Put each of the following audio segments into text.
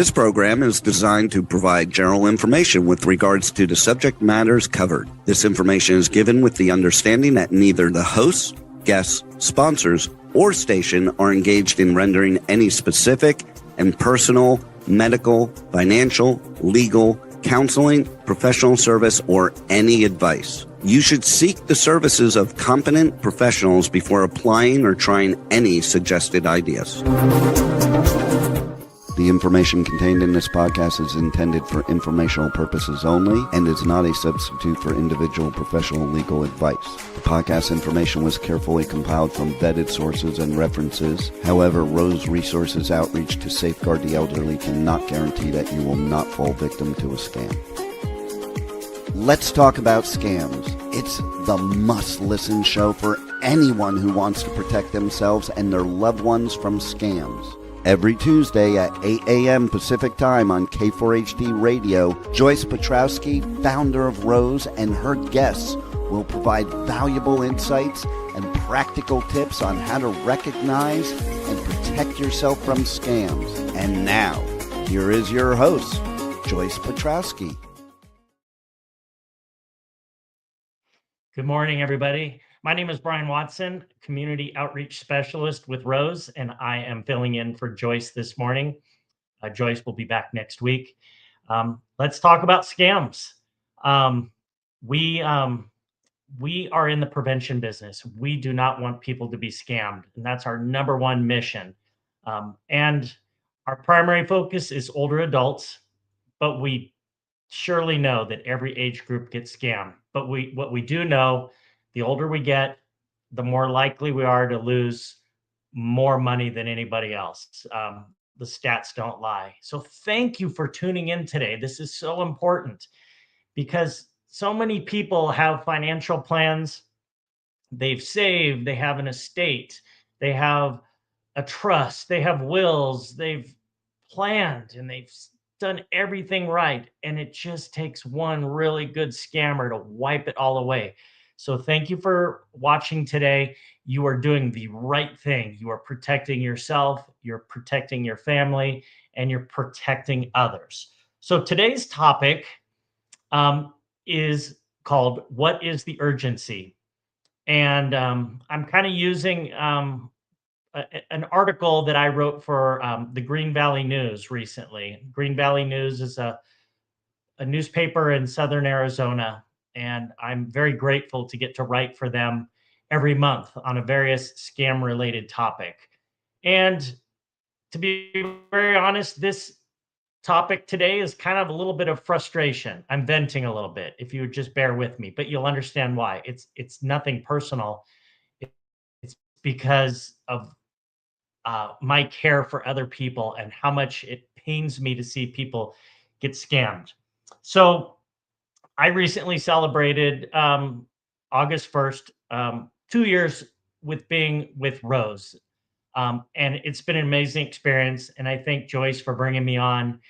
This program is designed to provide general information with regards to the subject matters covered. This information is given with the understanding that neither the hosts, guests, sponsors, or station are engaged in rendering any specific and personal, medical, financial, legal, counseling, professional service, or any advice. You should seek the services of competent professionals before applying or trying any suggested ideas. The information contained in this podcast is intended for informational purposes only and is not a substitute for individual professional legal advice. The podcast information was carefully compiled from vetted sources and references. However, Rose Resources Outreach to Safeguard the Elderly cannot guarantee that you will not fall victim to a scam. Let's talk about scams. It's the must-listen show for anyone who wants to protect themselves and their loved ones from scams. Every Tuesday at 8 a.m. Pacific Time on K4HD Radio, Joyce Petrowski, founder of Rose, and her guests will provide valuable insights and practical tips on how to recognize and protect yourself from scams. And now, here is your host, Joyce Petrowski. Good morning, everybody. My name is Brian Watson, Community Outreach Specialist with Rose, and I am filling in for Joyce this morning. Joyce will be back next week. Let's talk about scams. We are in the prevention business. We do not want people to be scammed, and that's our number one mission. And our primary focus is older adults, but we surely know that every age group gets scammed. But what we do know, the older we get, the more likely we are to lose more money than anybody else. The stats don't lie. So thank you for tuning in today. This is so important because so many people have financial plans. They've saved, they have an estate, they have a trust, they have wills, they've planned, and they've done everything right. And it just takes one really good scammer to wipe it all away. So thank you for watching today. You are doing the right thing. You are protecting yourself, you're protecting your family, and you're protecting others. So today's topic is called, What is the Urgency? And I'm kind of using an article that I wrote for the Green Valley News recently. Green Valley News is a newspaper in Southern Arizona, and I'm very grateful to get to write for them every month on a various scam-related topic. And to be very honest, this topic today is kind of a little bit of frustration. I'm venting a little bit, if you would just bear with me, but you'll understand why. It's nothing personal. It's because of my care for other people and how much it pains me to see people get scammed. So I recently celebrated August 1st, 2 years with being with Rose. And it's been an amazing experience. And I thank Joyce for bringing me on.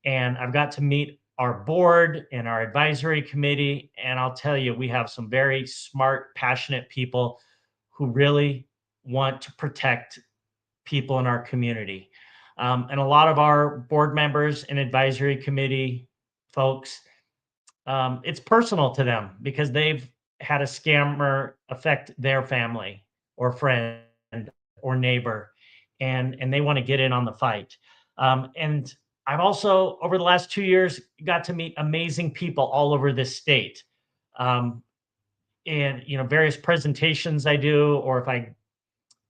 And I've got to meet our board and our advisory committee. And I'll tell you, we have some very smart, passionate people who really want to protect people in our community. And a lot of our board members and advisory committee folks, it's personal to them because they've had a scammer affect their family or friend or neighbor, and they want to get in on the fight. And I've also, over the last 2 years, got to meet amazing people all over this state. And, various presentations I do, or if I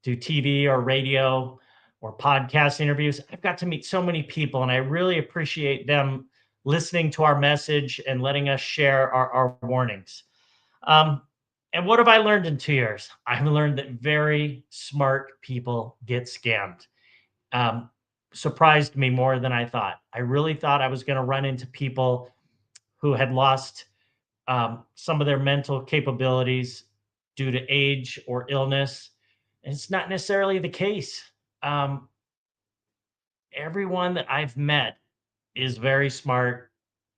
do TV or radio or podcast interviews, I've got to meet so many people, and I really appreciate them listening to our message and letting us share our warnings. And what have I learned in 2 years? I've learned that very smart people get scammed. Surprised me more than I thought. I really thought I was going to run into people who had lost some of their mental capabilities due to age or illness. And it's not necessarily the case. Everyone that I've met is very smart,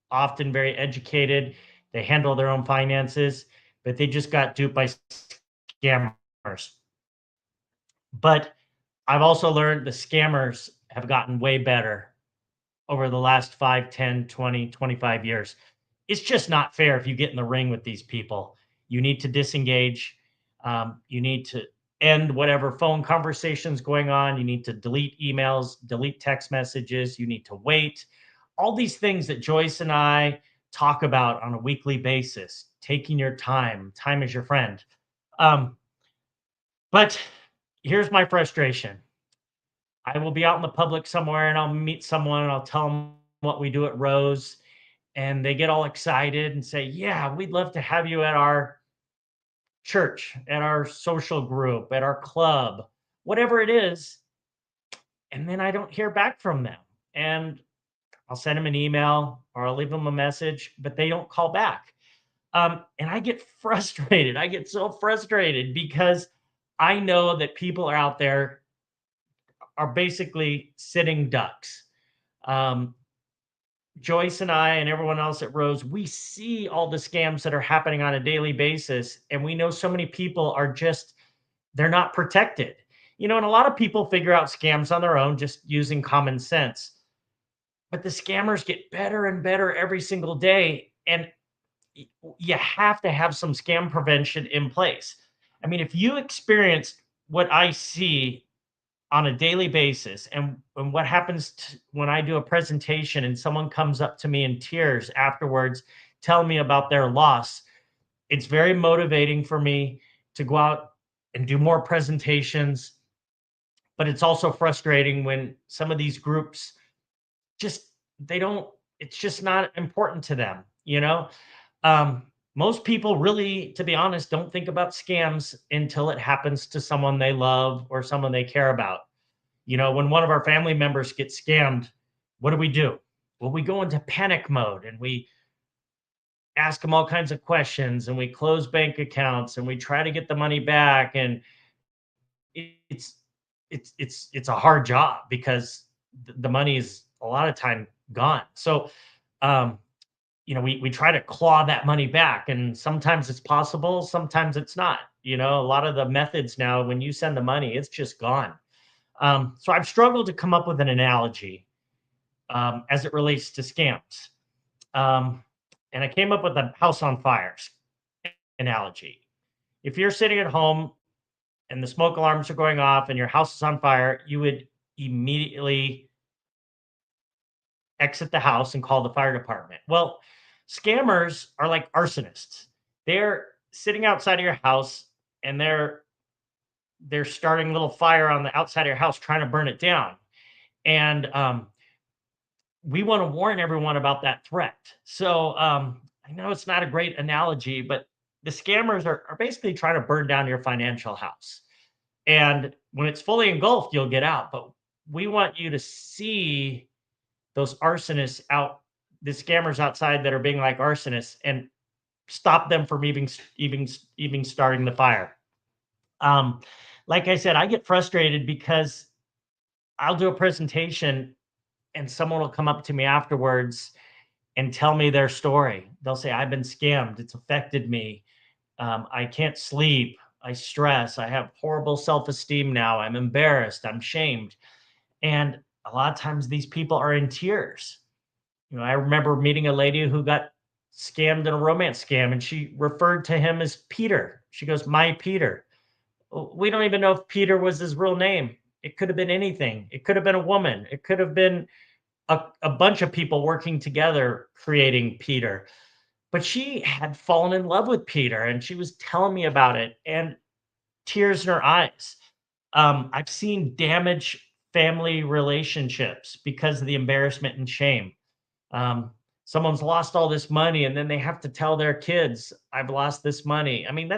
often very educated. They handle their own finances, but they just got duped by scammers. But I've also learned the scammers have gotten way better. over the last 5, 10, 20, 25 years. It's just not fair if you get in the ring with these people. You need to disengage. You need to end whatever phone conversations going on. You need to delete emails, delete text messages. You need to wait. All these things that Joyce and I talk about on a weekly basis, taking your time, time is your friend. Um, but here's my frustration. I will be out in the public somewhere and I'll meet someone and I'll tell them what we do at Rose. And they get all excited and say, "Yeah, we'd love to have you at our church, at our social group, at our club," whatever it is. And then I don't hear back from them. And I'll send them an email or I'll leave them a message, but they don't call back. And I get frustrated. I get so frustrated because I know that people are out there are basically sitting ducks. Um, Joyce and I and everyone else at Rose, we see all the scams that are happening on a daily basis. And we know so many people are just, they're not protected. And a lot of people figure out scams on their own just using common sense. But the scammers get better and better every single day. And you have to have some scam prevention in place. I mean, if you experience what I see on a daily basis and what happens when I do a presentation and someone comes up to me in tears afterwards telling me about their loss, it's very motivating for me to go out and do more presentations. But it's also frustrating when some of these groups just, they don't, it's just not important to them. um, Most people really, to be honest, don't think about scams until it happens to someone they love or someone they care about. When one of our family members gets scammed, what do? Well, we go into panic mode and we ask them all kinds of questions and we close bank accounts and we try to get the money back. And it's it's a hard job because the money is a lot of time gone. So, um, we try to claw that money back, and sometimes it's possible, sometimes it's not. A lot of the methods now, when you send the money, it's just gone. So I've struggled to come up with an analogy as it relates to scams. Um, and I came up with a house on fires analogy. If you're sitting at home and the smoke alarms are going off and your house is on fire, you would immediately exit the house and call the fire department. Well, scammers are like arsonists. They're sitting outside of your house and they're starting a little fire on the outside of your house trying to burn it down. And we want to warn everyone about that threat. So I know it's not a great analogy, but the scammers are basically trying to burn down your financial house. And when it's fully engulfed, you'll get out. But we want you to see those arsonists out, the scammers outside that are being like arsonists, and stop them from even starting the fire. Um, like I said, I get frustrated because I'll do a presentation and someone will come up to me afterwards and tell me their story. They'll say, "I've been scammed. It's affected me. I can't sleep. I stress. I have horrible self-esteem now. I'm embarrassed. I'm shamed." And a lot of times these people are in tears. I remember meeting a lady who got scammed in a romance scam, and she referred to him as Peter. She goes, "My Peter." We don't even know if Peter was his real name. It could have been anything. It could have been a woman. It could have been a bunch of people working together creating Peter. But she had fallen in love with Peter and she was telling me about it, and tears in her eyes. I've seen damage family relationships because of the embarrassment and shame. Um, Someone's lost all this money and then they have to tell their kids, "I've lost this money." I mean,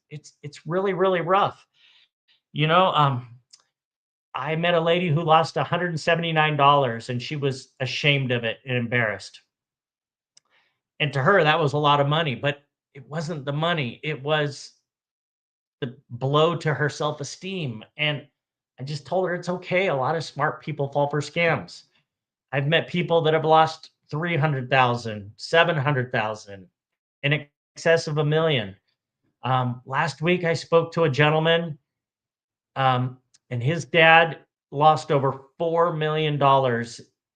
it's really, really rough. You know, um, I met a lady who lost $179 and she was ashamed of it and embarrassed. And to her, that was a lot of money, but it wasn't the money. It was the blow to her self-esteem. And I just told her it's okay. A lot of smart people fall for scams. I've met people that have lost 300,000, 700,000, in excess of 1 million. Last week, I spoke to a gentleman, and his dad lost over $4 million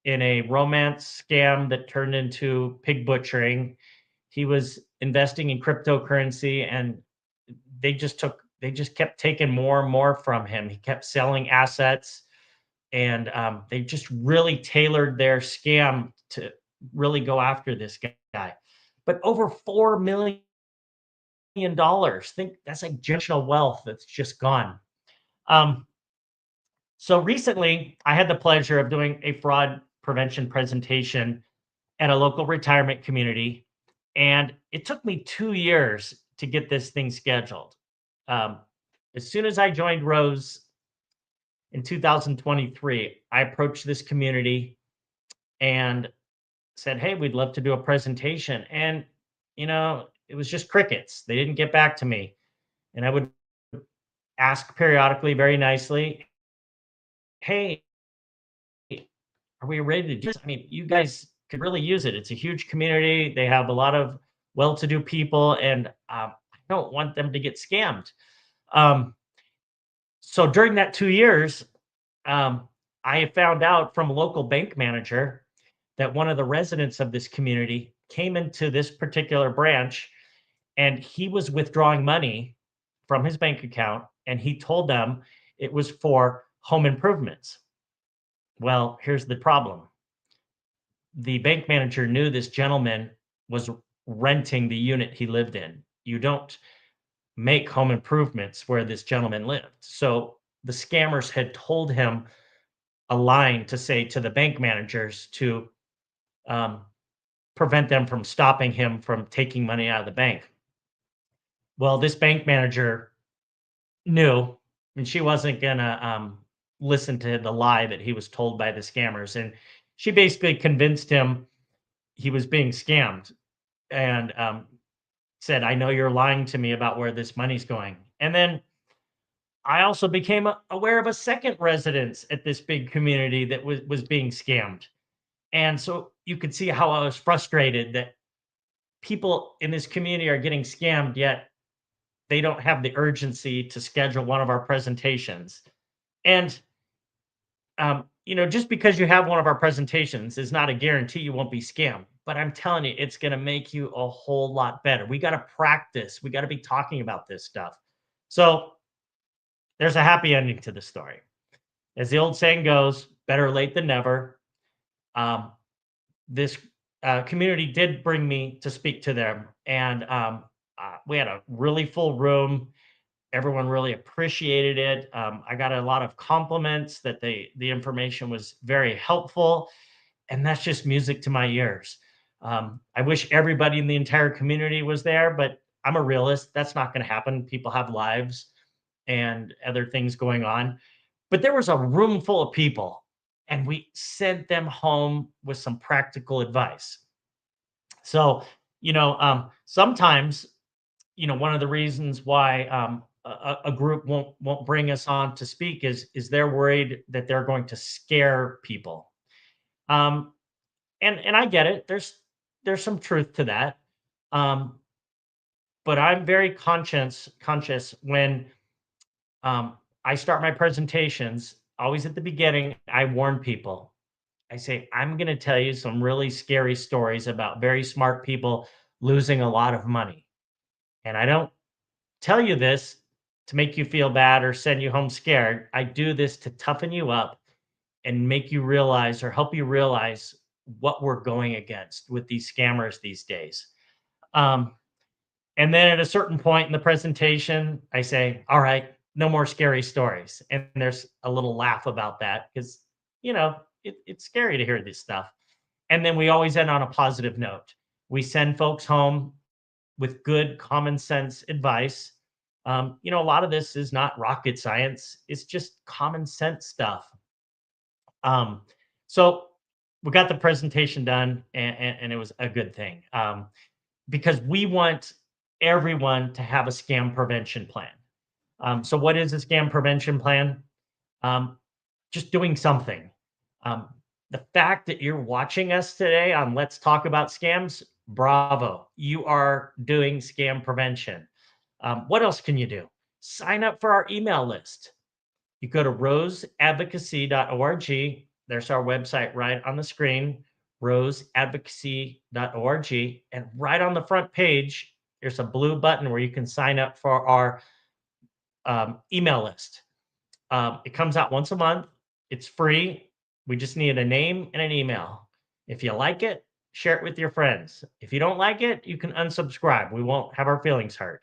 in a romance scam that turned into pig butchering. He was investing in cryptocurrency, and they just kept taking more and more from him. He kept selling assets, and they just really tailored their scam to really go after this guy. But over $4 million, think that's like generational wealth that's just gone. Um, so recently, I had the pleasure of doing a fraud prevention presentation at a local retirement community, and it took me 2 years to get this thing scheduled. Um, as soon as I joined Rose in 2023, I approached this community and said, "Hey, we'd love to do a presentation." And, it was just crickets. They didn't get back to me. And I would ask periodically, very nicely, "Hey, are we ready to do this? I mean, you guys could really use it. It's a huge community. They have a lot of well-to-do people, and I don't want them to get scammed." Um, so during that 2 years, um, I found out from a local bank manager that one of the residents of this community came into this particular branch, and he was withdrawing money from his bank account, and he told them it was for home improvements. Well, here's the problem. The bank manager knew this gentleman was renting the unit he lived in. You don't make home improvements where this gentleman lived. So the scammers had told him a line to say to the bank managers to um, prevent them from stopping him from taking money out of the bank. Well, this bank manager knew, and she wasn't gonna listen to the lie that he was told by the scammers, and she basically convinced him he was being scammed, and said, "I know you're lying to me about where this money's going." And then I also became aware of a second residence at this big community that was being scammed. And so you could see how I was frustrated that people in this community are getting scammed, yet they don't have the urgency to schedule one of our presentations. And just because you have one of our presentations is not a guarantee you won't be scammed. But I'm telling you, it's going to make you a whole lot better. We got to practice. We got to be talking about this stuff. So there's a happy ending to the story. As the old saying goes, better late than never. Um, this community did bring me to speak to them, and we had a really full room. Everyone really appreciated it. I got a lot of compliments that the information was very helpful, and that's just music to my ears. I wish everybody in the entire community was there, but I'm a realist. That's not going to happen. People have lives and other things going on. But there was a room full of people, and we sent them home with some practical advice. So, sometimes, one of the reasons why a group won't bring us on to speak is they're worried that they're going to scare people. Um, and I get it. There's some truth to that. Um, but I'm very conscious when I start my presentations. Always at the beginning, I warn people. I say, I'm going to tell you some really scary stories about very smart people losing a lot of money. And I don't tell you this to make you feel bad or send you home scared. I do this to toughen you up and make you realize or help you realize what we're going against with these scammers these days. Um, and then at a certain point in the presentation, I say, all right, no more scary stories. And there's a little laugh about that because, it's scary to hear this stuff. And then we always end on a positive note. We send folks home with good common sense advice. A lot of this is not rocket science, it's just common sense stuff. Um, so we got the presentation done, and it was a good thing because we want everyone to have a scam prevention plan. So, what is a scam prevention plan? Um, just doing something. Um, the fact that you're watching us today on Let's Talk About Scams, bravo. You are doing scam prevention. What else can you do? Sign up for our email list. You go to roseadvocacy.org. There's our website right on the screen, roseadvocacy.org. And right on the front page, there's a blue button where you can sign up for our email list. It comes out once a month. It's free. We just need a name and an email. If you like it, share it with your friends. If you don't like it, you can unsubscribe. We won't have our feelings hurt.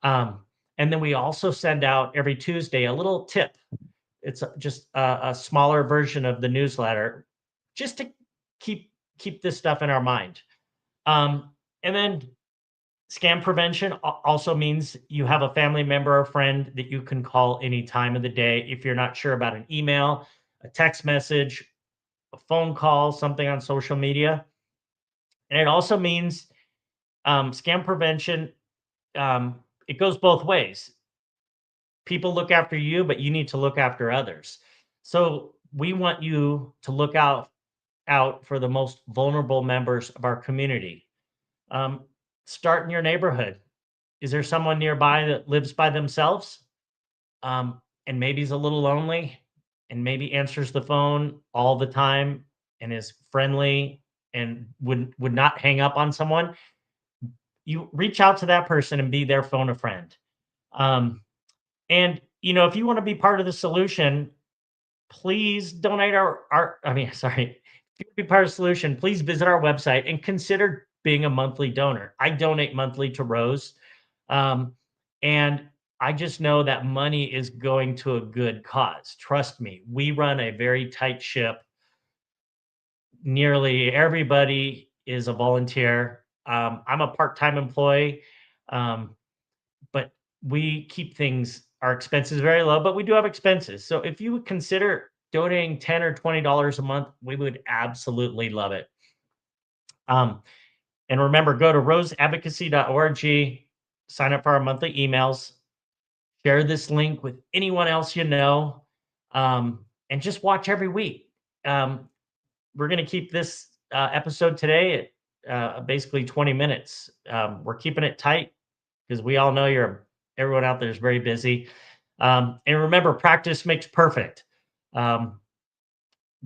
And then we also send out every Tuesday a little tip. It's just a smaller version of the newsletter, just to keep this stuff in our mind. And then scam prevention also means you have a family member or friend that you can call any time of the day if you're not sure about an email, a text message, a phone call, something on social media. And it also means scam prevention, it goes both ways. People look after you, but you need to look after others. So we want you to look out for the most vulnerable members of our community. Start in your neighborhood. Is there someone nearby that lives by themselves, and maybe is a little lonely, and maybe answers the phone all the time and is friendly and would not hang up on someone? You reach out to that person and be their phone a friend. And if you want to be part of the solution, please donate if you want to be part of the solution, please visit our website and consider being a monthly donor. I donate monthly to Rose. And I just know that money is going to a good cause. Trust me, we run a very tight ship. Nearly everybody is a volunteer. I'm a part-time employee, but we keep our expenses very low, but we do have expenses. So if you would consider donating $10 or $20 a month, we would absolutely love it. And remember, go to roseadvocacy.org, sign up for our monthly emails, share this link with anyone else you know, and just watch every week. We're going to keep this episode today at basically 20 minutes. We're keeping it tight because we all know everyone out there is very busy. And remember, practice makes perfect.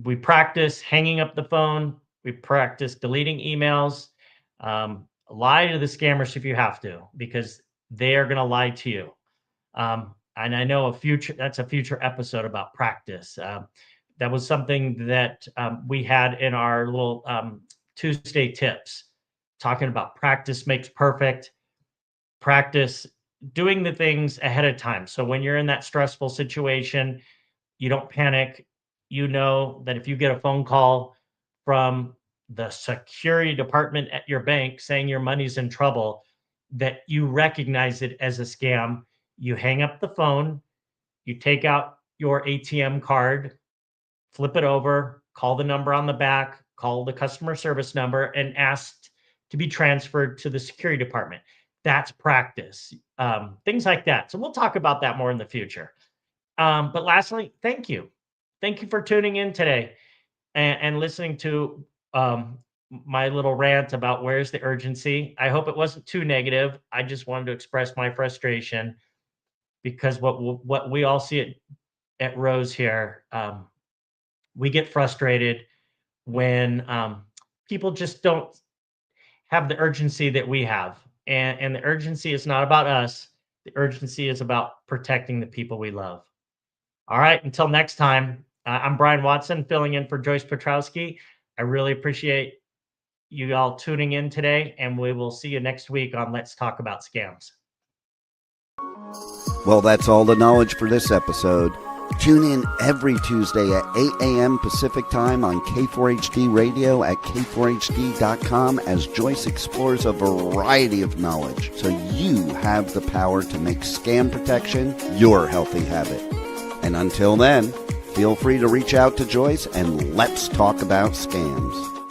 We practice hanging up the phone. We practice deleting emails. Lie to the scammers if you have to, because they are going to lie to you. And I know that's a future episode about practice. That was something that we had in our little Tuesday tips, talking about practice makes perfect. Practice doing the things ahead of time. So when you're in that stressful situation, you don't panic. You know that if you get a phone call from the security department at your bank saying your money's in trouble, that you recognize it as a scam. You hang up the phone, you take out your ATM card, flip it over, call the number on the back, call the customer service number, and ask to be transferred to the security department. That's practice. Things like that. So we'll talk about that more in the future. But lastly, thank you. Thank you for tuning in today and listening to my little rant about where's the urgency. I hope it wasn't too negative. I just wanted to express my frustration, because what we all see at Rose here, we get frustrated when people just don't have the urgency that we have. And the urgency is not about us. The urgency is about protecting the people we love. All right, until next time, I'm Brian Watson, filling in for Joyce Petrowski. I really appreciate you all tuning in today, and we will see you next week on Let's Talk About Scams. Well, that's all the knowledge for this episode. Tune in every Tuesday at 8 a.m. Pacific Time on K4HD Radio at k4hd.com as Joyce explores a variety of knowledge so you have the power to make scam protection your healthy habit. And until then, feel free to reach out to Joyce and let's talk about scams.